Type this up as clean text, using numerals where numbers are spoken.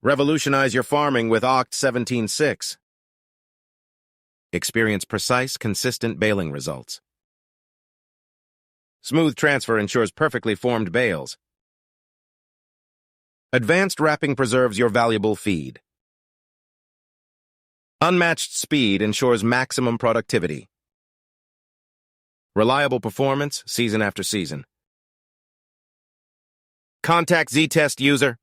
Revolutionize your farming with Oct17-6. Experience precise, consistent baling results. Smooth transfer ensures perfectly formed bales. Advanced wrapping preserves your valuable feed. Unmatched speed ensures maximum productivity. Reliable performance, season after season. Contact Z-Test user.